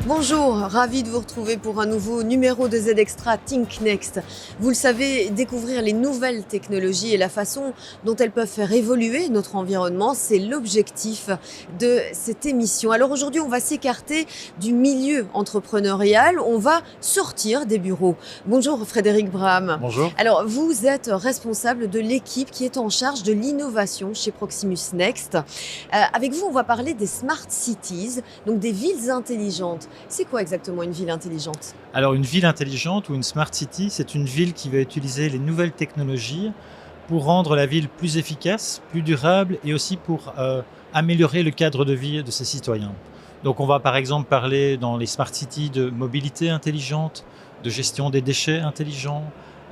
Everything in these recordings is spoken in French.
Bonjour, ravi de vous retrouver pour un nouveau numéro de Z Extra Think Next. Vous le savez, découvrir les nouvelles technologies et la façon dont elles peuvent faire évoluer notre environnement, c'est l'objectif de cette émission. Alors aujourd'hui, on va s'écarter du milieu entrepreneurial, on va sortir des bureaux. Bonjour Frédéric Brame. Bonjour. Alors vous êtes responsable de l'équipe qui est en charge de l'innovation chez Proximus Next. Avec vous, on va parler des Smart Cities, donc des villes intelligentes. C'est quoi exactement une ville intelligente ? Alors une ville intelligente ou une smart city, c'est une ville qui va utiliser les nouvelles technologies pour rendre la ville plus efficace, plus durable et aussi pour améliorer le cadre de vie de ses citoyens. Donc on va par exemple parler dans les smart cities de mobilité intelligente, de gestion des déchets intelligents,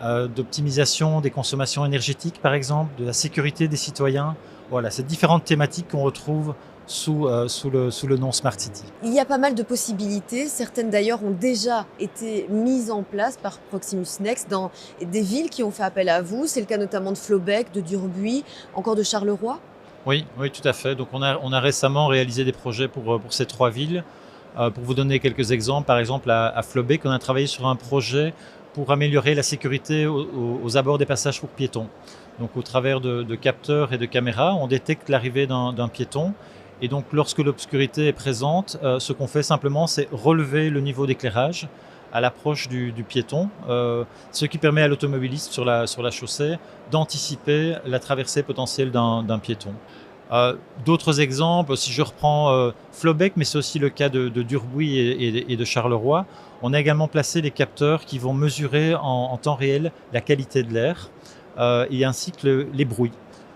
d'optimisation des consommations énergétiques par exemple, de la sécurité des citoyens. Voilà, c'est différentes thématiques qu'on retrouve sous le nom Smart City. Il y a pas mal de possibilités. Certaines d'ailleurs ont déjà été mises en place par Proximus Next dans des villes qui ont fait appel à vous. C'est le cas notamment de Flobec, de Durbuy, encore de Charleroi. Oui, tout à fait. Donc on a récemment réalisé des projets pour ces trois villes. Pour vous donner quelques exemples, par exemple à Flobec, on a travaillé sur un projet pour améliorer la sécurité aux abords des passages pour piétons. Donc au travers de capteurs et de caméras, on détecte l'arrivée d'un piéton. Et donc, lorsque l'obscurité est présente, ce qu'on fait simplement, c'est relever le niveau d'éclairage à l'approche du piéton, ce qui permet à l'automobiliste sur la chaussée d'anticiper la traversée potentielle d'un piéton. D'autres exemples, si je reprends Flobec, mais c'est aussi le cas de Durbuy et de Charleroi, on a également placé des capteurs qui vont mesurer en temps réel la qualité de l'air et ainsi que les bruits.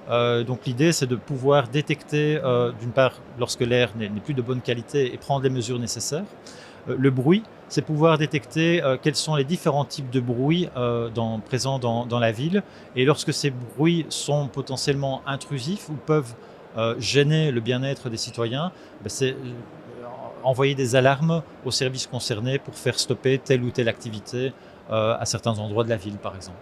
Donc l'idée, c'est de pouvoir détecter, d'une part, lorsque l'air n'est plus de bonne qualité et prendre les mesures nécessaires. Le bruit, c'est pouvoir détecter quels sont les différents types de bruits présents dans la ville. Et lorsque ces bruits sont potentiellement intrusifs ou peuvent gêner le bien-être des citoyens, c'est envoyer des alarmes aux services concernés pour faire stopper telle ou telle activité à certains endroits de la ville, par exemple.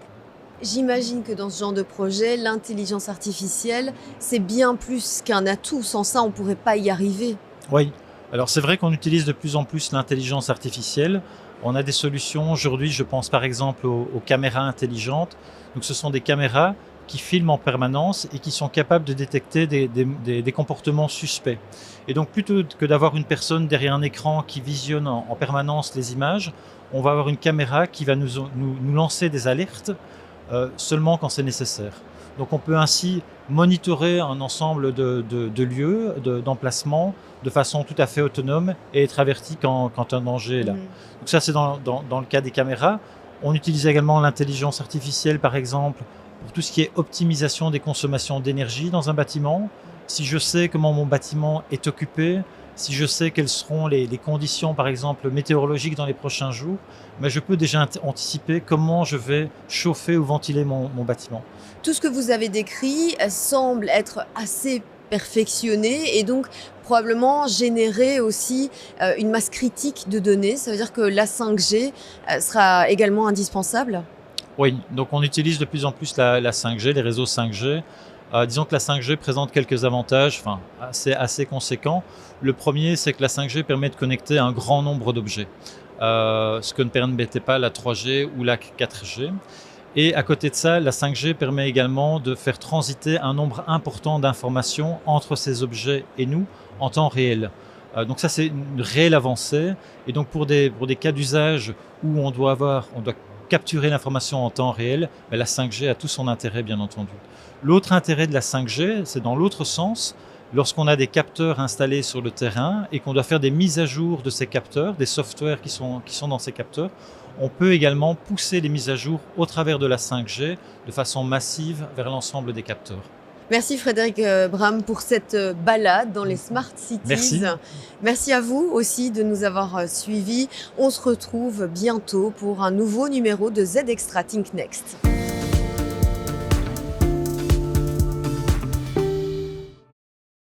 J'imagine que dans ce genre de projet, l'intelligence artificielle, c'est bien plus qu'un atout. Sans ça, on ne pourrait pas y arriver. Oui, alors c'est vrai qu'on utilise de plus en plus l'intelligence artificielle. On a des solutions aujourd'hui, je pense par exemple aux caméras intelligentes. Donc ce sont des caméras qui filment en permanence et qui sont capables de détecter des comportements suspects. Et donc plutôt que d'avoir une personne derrière un écran qui visionne en permanence les images, on va avoir une caméra qui va nous lancer des alertes seulement quand c'est nécessaire. Donc on peut ainsi monitorer un ensemble de lieux, d'emplacements, de façon tout à fait autonome et être averti quand un danger est là. Donc ça, c'est dans le cas des caméras. On utilise également l'intelligence artificielle, par exemple, pour tout ce qui est optimisation des consommations d'énergie dans un bâtiment. Si je sais comment mon bâtiment est occupé, si je sais quelles seront les conditions, par exemple, météorologiques dans les prochains jours, mais je peux déjà anticiper comment je vais chauffer ou ventiler mon bâtiment. Tout ce que vous avez décrit semble être assez perfectionné et donc probablement générer aussi une masse critique de données. Ça veut dire que la 5G sera également indispensable ? Oui, donc on utilise de plus en plus la 5G, les réseaux 5G. Disons que la 5G présente quelques avantages assez conséquents. Le premier, c'est que la 5G permet de connecter un grand nombre d'objets, ce que ne permettait pas la 3G ou la 4G. Et à côté de ça, la 5G permet également de faire transiter un nombre important d'informations entre ces objets et nous en temps réel. Donc ça, c'est une réelle avancée. Et donc pour des cas d'usage où on doit capturer l'information en temps réel, la 5G a tout son intérêt, bien entendu. L'autre intérêt de la 5G, c'est dans l'autre sens, lorsqu'on a des capteurs installés sur le terrain et qu'on doit faire des mises à jour de ces capteurs, des softwares qui sont dans ces capteurs, on peut également pousser les mises à jour au travers de la 5G de façon massive vers l'ensemble des capteurs. Merci Frédéric Brame pour cette balade dans les Smart Cities. Merci. Merci à vous aussi de nous avoir suivis. On se retrouve bientôt pour un nouveau numéro de Z Extra Think Next.